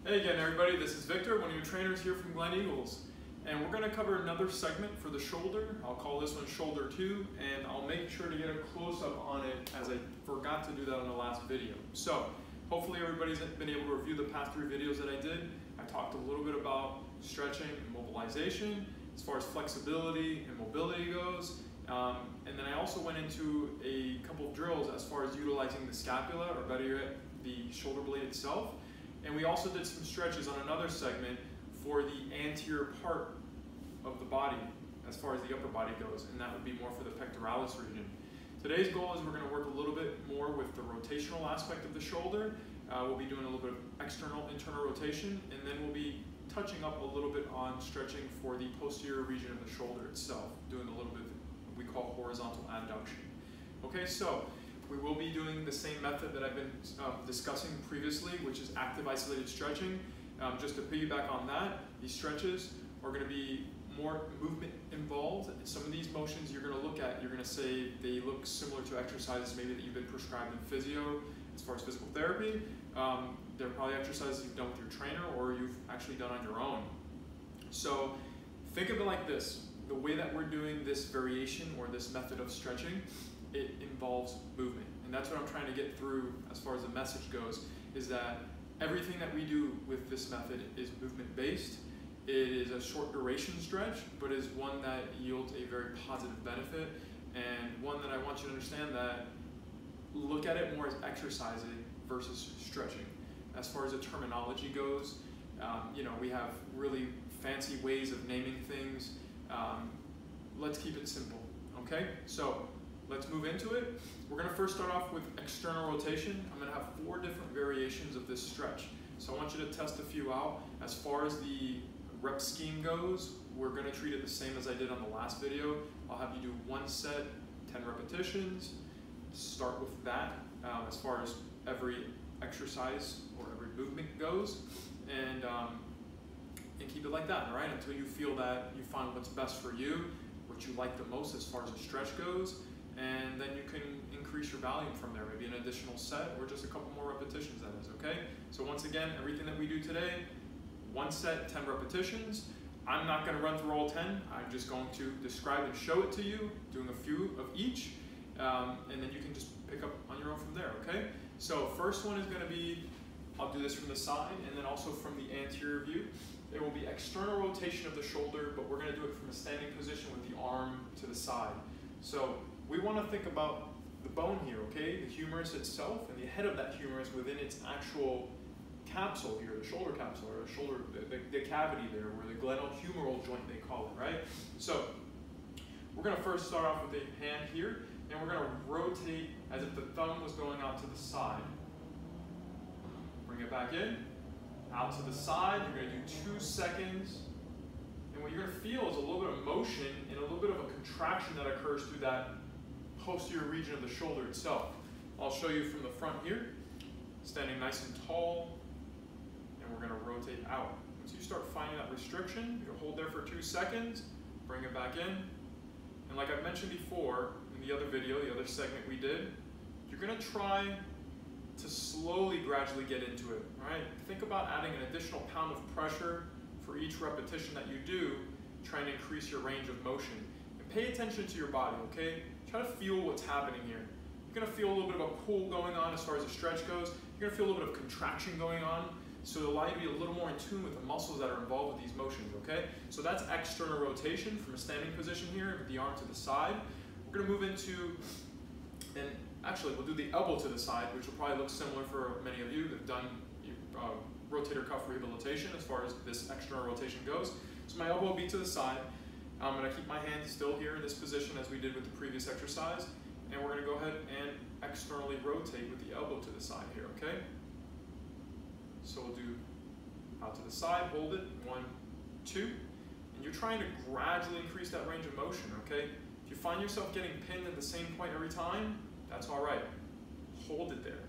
Hey again everybody, this is Victor, one of your trainers here from Gleneagles. And we're going to cover another segment for the shoulder. I'll call this one shoulder 2, and I'll make sure to get a close-up on it as I forgot to do that in the last video. So, hopefully everybody's been able to review the past 3 videos that I did. I talked a little bit about stretching and mobilization, as far as flexibility and mobility goes. And then I also went into a couple of drills as far as utilizing the scapula, or better yet, the shoulder blade itself. And we also did some stretches on another segment for the anterior part of the body as far as the upper body goes, and that would be more for the pectoralis region. Today's goal is we're going to work a little bit more with the rotational aspect of the shoulder. We'll be doing a little bit of external, internal rotation, and then we'll be touching up a little bit on stretching for the posterior region of the shoulder itself, doing a little bit of what we call horizontal adduction. Okay, so we will be doing the same method that I've been discussing previously, which is active isolated stretching. Just to piggyback on that, these stretches are going to be more movement involved. And some of these motions you're going to look at, you're going to say they look similar to exercises maybe that you've been prescribed in physio as far as physical therapy. They're probably exercises you've done with your trainer or you've actually done on your own. So think of it like this. The way that we're doing this variation or this method of stretching, it involves movement. And that's what I'm trying to get through as far as the message goes, is that everything that we do with this method is movement based. It is a short duration stretch, but is one that yields a very positive benefit, and one that I want you to understand that look at it more as exercising versus stretching. As far as the terminology goes, we have really fancy ways of naming things. Let's keep it simple, okay? So let's move into it. We're going to first start off with external rotation. I'm going to have 4 different variations of this stretch. So I want you to test a few out. As far as the rep scheme goes, we're going to treat it the same as I did on the last video. I'll have you do 1 set, 10 repetitions. Start with that as far as every exercise or every movement goes. And keep it like that, all right? Until you feel that you find what's best for you, what you like the most as far as the stretch goes, and then you can increase your volume from there, maybe an additional set or just a couple more repetitions, that is, okay? So once again, everything that we do today, 1 set, 10 repetitions. I'm not going to run through all 10. I'm just going to describe and show it to you, doing a few of each, and then you can just pick up on your own from there, okay? So first one is going to be, I'll do this from the side and then also from the anterior view. There will be external rotation of the shoulder, but we're going to do it from a standing position with the arm to the side. So we want to think about the bone here, okay? The humerus itself and the head of that humerus within its actual capsule here, the shoulder capsule, or the shoulder, the cavity there, where the glenohumeral joint they call it, right? So we're going to first start off with a hand here, and we're going to rotate as if the thumb was going out to the side. Bring it back in, out to the side. You're going to do 2 seconds. And what you're going to feel is a little bit of motion and a little bit of a contraction that occurs through that posterior region of the shoulder itself. I'll show you from the front here, standing nice and tall, and we're going to rotate out. Once you start finding that restriction, you hold there for 2 seconds, bring it back in, and like I mentioned before in the other video, the other segment we did, you're going to try to slowly, gradually get into it, right? Think about adding an additional pound of pressure for each repetition that you do, trying to increase your range of motion. And pay attention to your body, okay? Try to feel what's happening here. You're going to feel a little bit of a pull going on as far as the stretch goes. You're going to feel a little bit of contraction going on, so it'll allow you to be a little more in tune with the muscles that are involved with these motions, okay? So that's external rotation from a standing position here with the arm to the side. We're going to move into, and actually we'll do the elbow to the side, which will probably look similar for many of you that have done rotator cuff rehabilitation as far as this external rotation goes. So my elbow will be to the side. I'm going to keep my hand still here in this position as we did with the previous exercise, and we're going to go ahead and externally rotate with the elbow to the side here, okay? So we'll do out to the side, hold it, 1, 2, and you're trying to gradually increase that range of motion, okay? If you find yourself getting pinned at the same point every time, that's all right. Hold it there.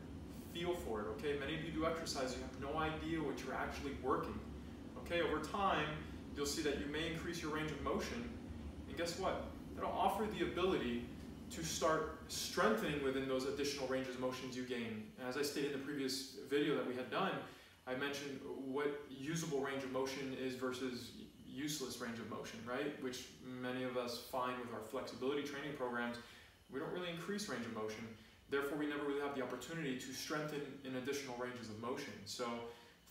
Feel for it, okay? Many of you do exercise, you have no idea what you're actually working. Okay, over time, you'll see that you may increase your range of motion, and guess what? That'll offer the ability to start strengthening within those additional ranges of motions you gain. And as I stated in the previous video that we had done, I mentioned what usable range of motion is versus useless range of motion, right? Which many of us find with our flexibility training programs, we don't really increase range of motion. Therefore, we never really have the opportunity to strengthen in additional ranges of motion. So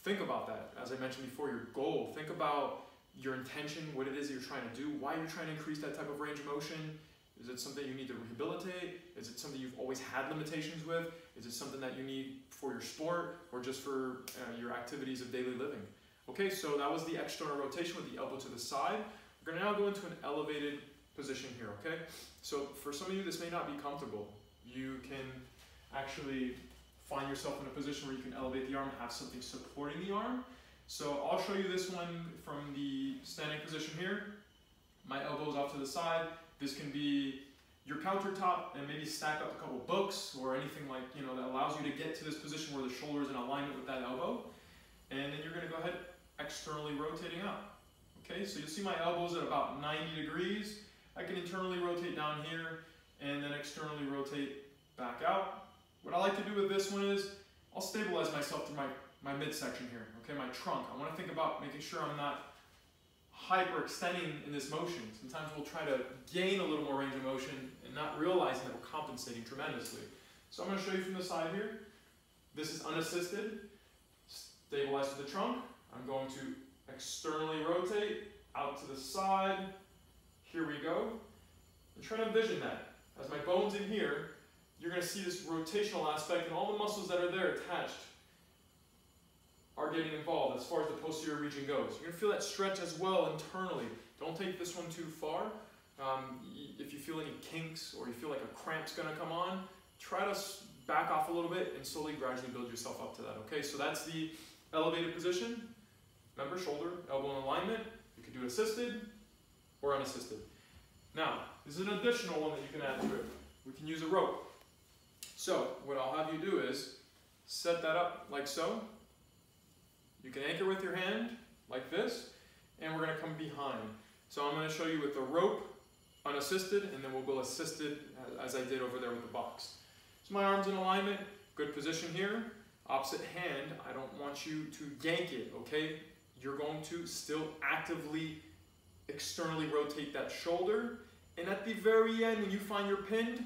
think about that. As I mentioned before, your goal, think about your intention, what it is that you're trying to do, why you're trying to increase that type of range of motion. Is it something you need to rehabilitate? Is it something you've always had limitations with? Is it something that you need for your sport or just for your activities of daily living? Okay, so that was the external rotation with the elbow to the side. We're gonna now go into an elevated position here, okay? So for some of you, this may not be comfortable. You can actually find yourself in a position where you can elevate the arm and have something supporting the arm. So I'll show you this one from the standing position here. My elbow's off to the side. This can be your countertop and maybe stack up a couple books or anything like, you know, that allows you to get to this position where the shoulder is in alignment with that elbow. And then you're gonna go ahead externally rotating out. Okay, so you'll see my elbows at about 90 degrees. I can internally rotate down here and then externally rotate back out. What I like to do with this one is I'll stabilize myself through my midsection here, okay, my trunk. I want to think about making sure I'm not hyperextending in this motion. Sometimes we'll try to gain a little more range of motion and not realizing that we're compensating tremendously. So I'm going to show you from the side here. This is unassisted. Stabilize to the trunk. I'm going to externally rotate out to the side. Here we go. And try to envision that. As my bone's in here, you're going to see this rotational aspect and all the muscles that are there attached are getting involved as far as the posterior region goes. You're going to feel that stretch as well internally. Don't take this one too far. If you feel any kinks or you feel like a cramp's going to come on, try to back off a little bit and slowly, gradually build yourself up to that. Okay, so that's the elevated position. Remember, shoulder, elbow in alignment. You can do it assisted or unassisted. Now, this is an additional one that you can add to it. We can use a rope. So, what I'll have you do is set that up like so. You can anchor with your hand like this, and we're going to come behind. So I'm going to show you with the rope, unassisted, and then we'll go assisted as I did over there with the box. So my arm's in alignment, good position here. Opposite hand, I don't want you to yank it, okay? You're going to still actively externally rotate that shoulder, and at the very end, when you find you're pinned,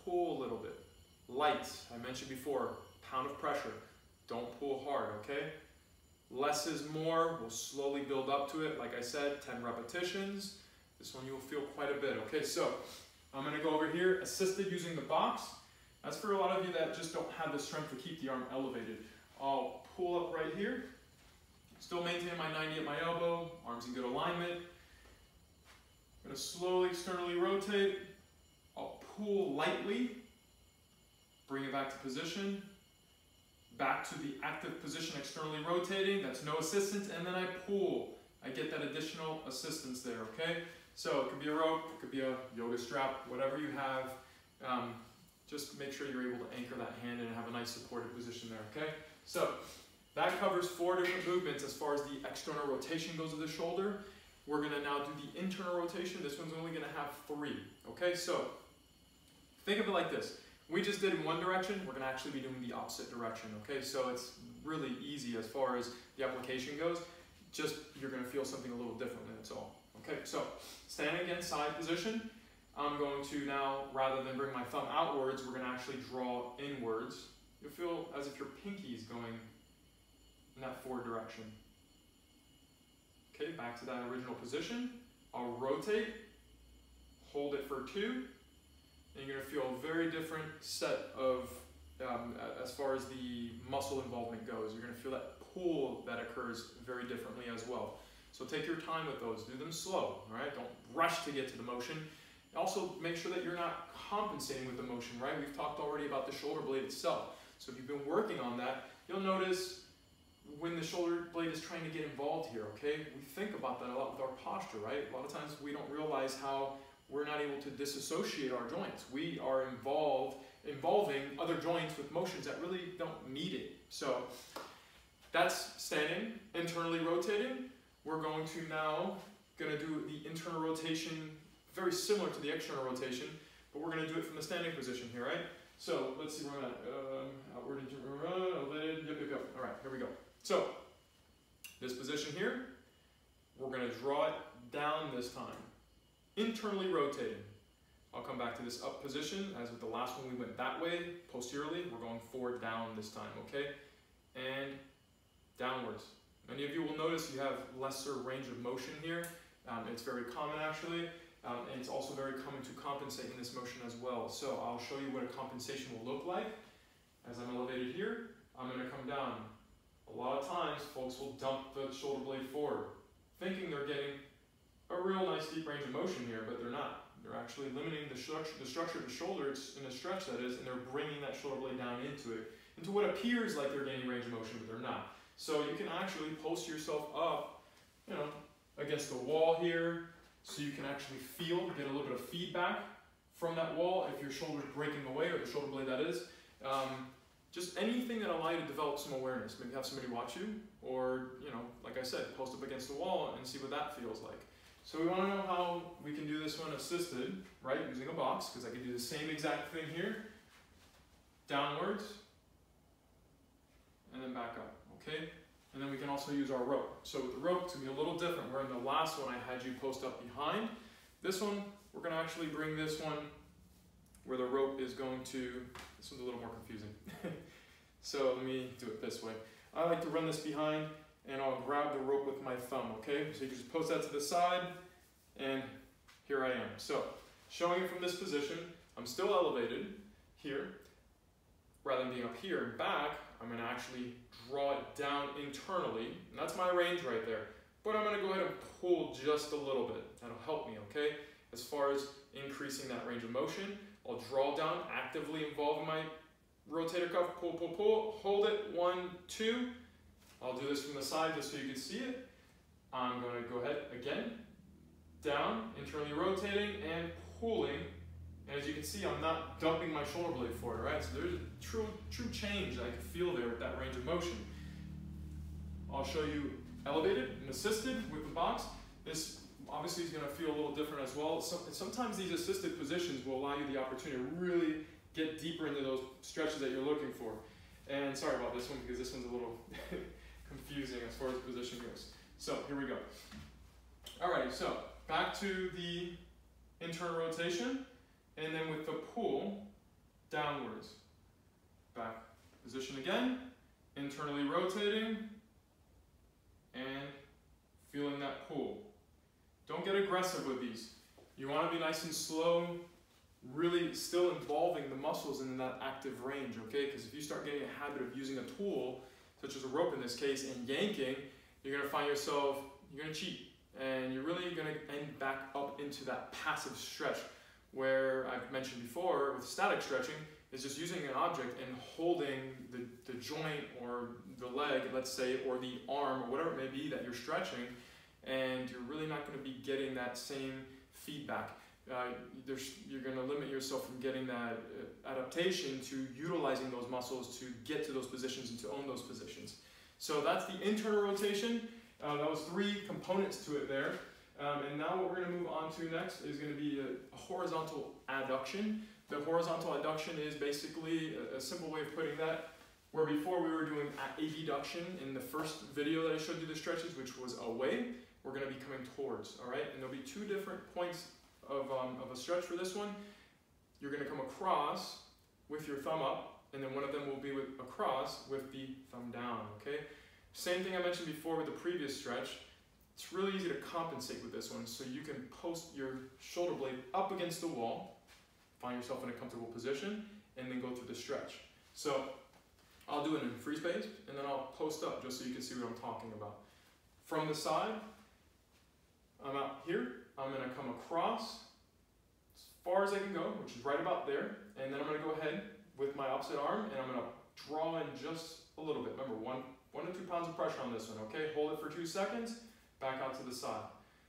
pull a little bit. Light, I mentioned before, pound of pressure. Don't pull hard, okay? Less is more. We'll slowly build up to it. Like I said, 10 repetitions. This one you'll feel quite a bit. Okay, so I'm going to go over here, assisted using the box. That's for a lot of you that just don't have the strength to keep the arm elevated. I'll pull up right here. Still maintain my 90 at my elbow. Arms in good alignment. I'm going to slowly externally rotate. I'll pull lightly. Bring it back to position. Back to the active position, externally rotating. That's no assistance. And then I pull. I get that additional assistance there, okay? So it could be a rope, it could be a yoga strap, whatever you have. Just make sure you're able to anchor that hand and have a nice supported position there, okay? So that covers 4 different movements as far as the external rotation goes of the shoulder. We're going to now do the internal rotation. This one's only going to have 3, okay? So think of it like this. We just did in one direction, we're going to actually be doing the opposite direction, okay? So it's really easy as far as the application goes. Just, you're going to feel something a little differently, that's all. Okay, so standing again, side position. I'm going to now, rather than bring my thumb outwards, we're going to actually draw inwards. You'll feel as if your pinky is going in that forward direction. Okay, back to that original position. I'll rotate, hold it for 2. And you're going to feel a very different set of, as far as the muscle involvement goes. You're going to feel that pull that occurs very differently as well. So take your time with those. Do them slow, all right? Don't rush to get to the motion. Also, make sure that you're not compensating with the motion, right? We've talked already about the shoulder blade itself. So if you've been working on that, you'll notice when the shoulder blade is trying to get involved here, okay? We think about that a lot with our posture, right? A lot of times we don't realize how we're not able to disassociate our joints. We are involving other joints with motions that really don't need it. So that's standing, internally rotating. We're going to now do the internal rotation, very similar to the external rotation, but we're going to do it from the standing position here, right? So let's see where I'm at. Outward, elevated, yep. All right, here we go. So, this position here, we're going to draw it down this time, internally rotating. I'll come back to this up position. As with the last one, we went that way, posteriorly. We're going forward, down this time, okay? And downwards. Many of you will notice you have lesser range of motion here. It's very common, actually, and it's also very common to compensate in this motion as well. So I'll show you what a compensation will look like. As I'm elevated here, I'm going to come down. A lot of times, folks will dump the shoulder blade forward, thinking they're getting a real nice deep range of motion here, but they're not. They're actually limiting the structure of the shoulder, it's in a stretch that is, and they're bringing that shoulder blade down into it, into what appears like they're gaining range of motion, but they're not. So you can actually post yourself up, you know, against the wall here, so you can actually feel, get a little bit of feedback from that wall if your shoulder's breaking away, or the shoulder blade that is. Just anything that allow you to develop some awareness. Maybe have somebody watch you, or, you know, like I said, post up against the wall and see what that feels like. So we want to know how we can do this one assisted, right, using a box, because I can do the same exact thing here, downwards, and then back up, okay? And then we can also use our rope. So with the rope, it's going to be a little different. Where in the last one I had you post up behind. This one, we're going to actually bring this one where the rope is going to, this one's a little more confusing. So let me do it this way. I like to run this behind, and I'll grab the rope with my thumb, okay? So you can just post that to the side, and here I am. So, showing it from this position, I'm still elevated here. Rather than being up here and back, I'm gonna actually draw it down internally, and that's my range right there. But I'm gonna go ahead and pull just a little bit. That'll help me, okay? As far as increasing that range of motion, I'll draw down, actively involve my rotator cuff, pull, pull, pull, hold it, 1, 2. I'll do this from the side just so you can see it. I'm going to go ahead again, down, internally rotating and pulling. And as you can see, I'm not dumping my shoulder blade forward, right? So there's a true change that I can feel there with that range of motion. I'll show you elevated and assisted with the box. This obviously is going to feel a little different as well. Sometimes these assisted positions will allow you the opportunity to really get deeper into those stretches that you're looking for. And sorry about this one, because this one's a little confusing as far as position goes. So here we go. Alright, so back to the internal rotation, and then with the pull, downwards. Back position again, internally rotating, and feeling that pull. Don't get aggressive with these. You want to be nice and slow, really still involving the muscles in that active range, okay? Because if you start getting a habit of using a tool, such as a rope in this case, and yanking, you're going to find yourself, you're going to cheat. And you're really going to end back up into that passive stretch, where I've mentioned before, with static stretching, is just using an object and holding the joint or the leg, let's say, or the arm, or whatever it may be that you're stretching, and you're really not going to be getting that same feedback. You're going to limit yourself from getting that adaptation to utilizing those muscles to get to those positions and to own those positions. So that's the internal rotation. That was 3 components to it there. And now what we're going to move on to next is going to be a horizontal adduction. The horizontal adduction is basically a simple way of putting that, where before we were doing abduction in the first video that I showed you the stretches, which was away, we're going to be coming towards, all right? And there'll be 2 different points of a stretch for this one. You're going to come across with your thumb up, and then one of them will be across with the thumb down, okay? Same thing I mentioned before with the previous stretch. It's really easy to compensate with this one, so you can post your shoulder blade up against the wall, find yourself in a comfortable position, and then go through the stretch. So I'll do it in free space, and then I'll post up just so you can see what I'm talking about. From the side, I'm out here. I'm going to come across as far as I can go, which is right about there, and then I'm going to go ahead with my opposite arm, and I'm going to draw in just a little bit. Remember, 1 to 2 pounds of pressure on this one, okay? Hold it for 2 seconds, back out to the side.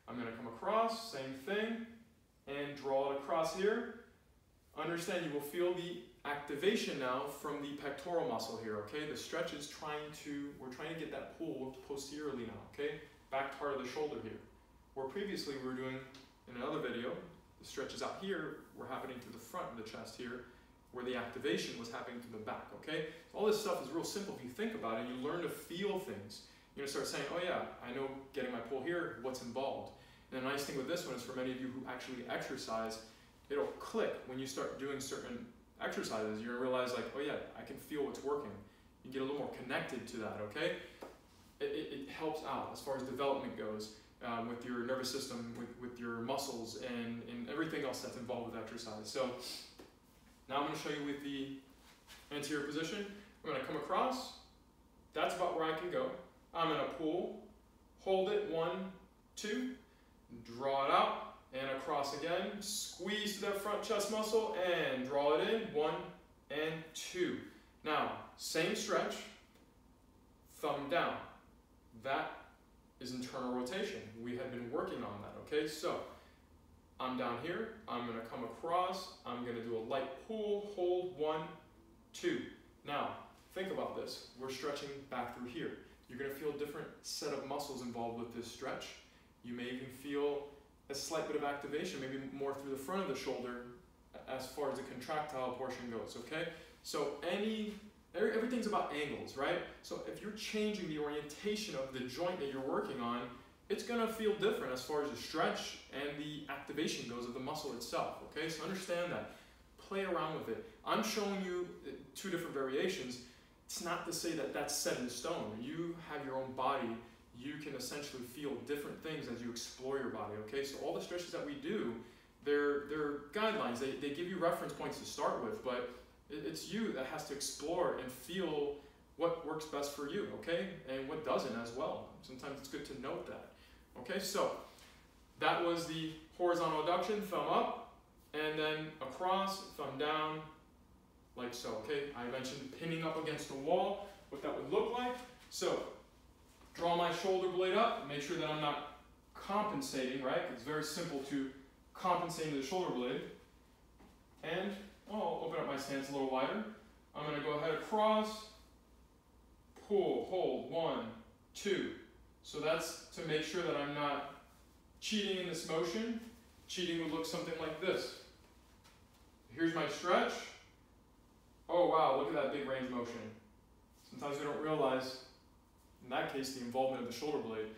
I'm going to come across, same thing, and draw it across here. Understand, you will feel the activation now from the pectoral muscle here, okay? The stretch is we're trying to get that pull posteriorly now, okay? Back part of the shoulder here. Where previously we were doing, in another video, the stretches out here were happening to the front of the chest here, where the activation was happening to the back, okay? All this stuff is real simple if you think about it. You learn to feel things. You're gonna start saying, oh yeah, I know getting my pull here, what's involved. And the nice thing with this one is for many of you who actually exercise, it'll click when you start doing certain exercises. You're gonna realize like, oh yeah, I can feel what's working. You get a little more connected to that, okay? It helps out as far as development goes with your nervous system, with your muscles, and everything else that's involved with exercise. So now I'm gonna show you with the anterior position. I'm gonna come across. That's about where I can go. I'm gonna pull, hold it, 1, 2, draw it out, and across again. Squeeze to that front chest muscle and draw it in, 1 and 2. Now, same stretch, thumb down. That is internal rotation. We have been working on that, okay? So, I'm down here, I'm gonna come across, I'm gonna do a light pull, hold, 1, 2. Now, think about this. We're stretching back through here. You're gonna feel a different set of muscles involved with this stretch. You may even feel a slight bit of activation, maybe more through the front of the shoulder as far as the contractile portion goes, okay? So everything's about angles, right? So if you're changing the orientation of the joint that you're working on, it's gonna feel different as far as the stretch and the activation goes of the muscle itself, okay? So understand that. Play around with it. I'm showing you 2 different variations. It's not to say that that's set in stone. You have your own body. You can essentially feel different things as you explore your body, okay? So all the stretches that we do, they're guidelines. They give you reference points to start with, but it's you that has to explore and feel what works best for you, okay? And what doesn't as well. Sometimes it's good to note that, okay? So that was the horizontal adduction, thumb up, and then across, thumb down, like so, okay? I mentioned pinning up against the wall, what that would look like. So draw my shoulder blade up, make sure that I'm not compensating, right? It's very simple to compensate the shoulder blade. And I'll open up my stance a little wider. I'm gonna go ahead across, pull, hold, 1, 2. So that's to make sure that I'm not cheating in this motion. Cheating would look something like this. Here's my stretch. Oh wow, look at that big range of motion. Sometimes we don't realize, in that case, the involvement of the shoulder blade,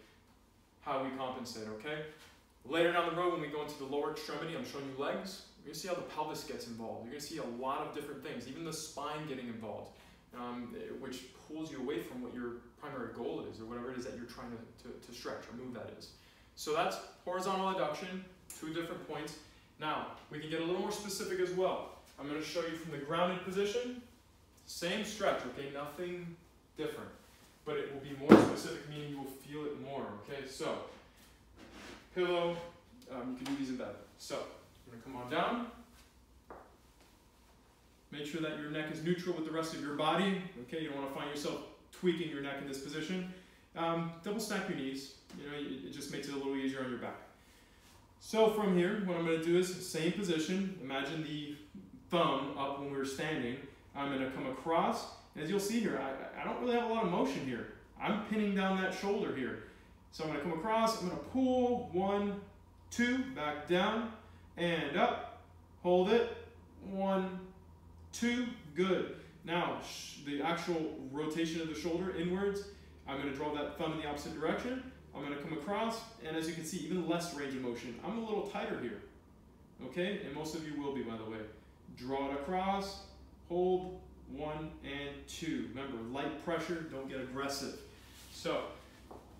how we compensate, okay? Later down the road, when we go into the lower extremity, I'm showing you legs. You're gonna see how the pelvis gets involved. You're gonna see a lot of different things, even the spine getting involved, which pulls you away from what your primary goal is, or whatever it is that you're trying to stretch or move that is. So that's horizontal adduction, 2 different points. Now, we can get a little more specific as well. I'm gonna show you from the grounded position, same stretch, okay? Nothing different, but it will be more specific, meaning you will feel it more, okay? So, pillow, you can do these in bed. So, you're gonna come on down. Make sure that your neck is neutral with the rest of your body, okay? You don't wanna find yourself tweaking your neck in this position. Double stack your knees, you know, it just makes it a little easier on your back. So from here, what I'm gonna do is same position. Imagine the thumb up when we were standing. I'm gonna come across, and as you'll see here, I don't really have a lot of motion here. I'm pinning down that shoulder here. So I'm gonna come across, I'm gonna pull, 1, 2, back down, and up, hold it, 1, 2, good. Now, the actual rotation of the shoulder inwards, I'm gonna draw that thumb in the opposite direction. I'm gonna come across, and as you can see, even less range of motion. I'm a little tighter here, okay? And most of you will be, by the way. Draw it across, hold, 1 and 2. Remember, light pressure, don't get aggressive. So,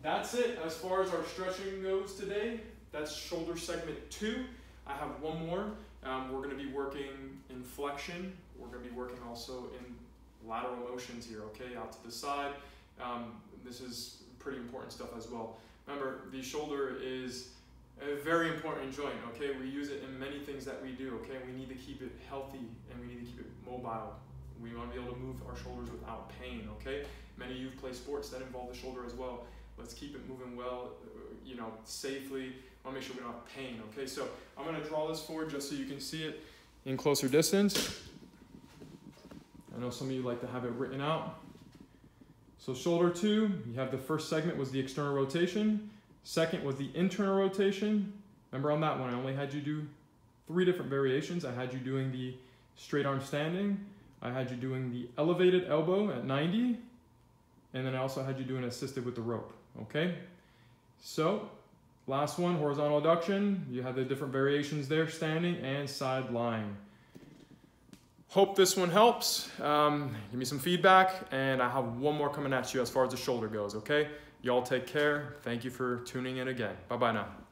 that's it as far as our stretching goes today. That's shoulder segment 2. I have one more. We're gonna be working in flexion. We're gonna be working also in lateral motions here, okay? Out to the side. This is pretty important stuff as well. Remember, the shoulder is a very important joint, okay? We use it in many things that we do, okay? We need to keep it healthy and we need to keep it mobile. We want to be able to move our shoulders without pain, okay? Many of you play sports that involve the shoulder as well. Let's keep it moving well, you know, safely. I want to make sure we don't have pain, okay? So I'm going to draw this forward just so you can see it in closer distance. I know some of you like to have it written out. So shoulder 2, you have the first segment was the external rotation. Second was the internal rotation. Remember on that one, I only had you do 3 different variations. I had you doing the straight arm standing. I had you doing the elevated elbow at 90, and then I also had you doing assisted with the rope, okay? So, last one, horizontal adduction. You have the different variations there, standing and side lying. Hope this one helps. Give me some feedback, and I have one more coming at you as far as the shoulder goes, okay? Y'all take care. Thank you for tuning in again. Bye-bye now.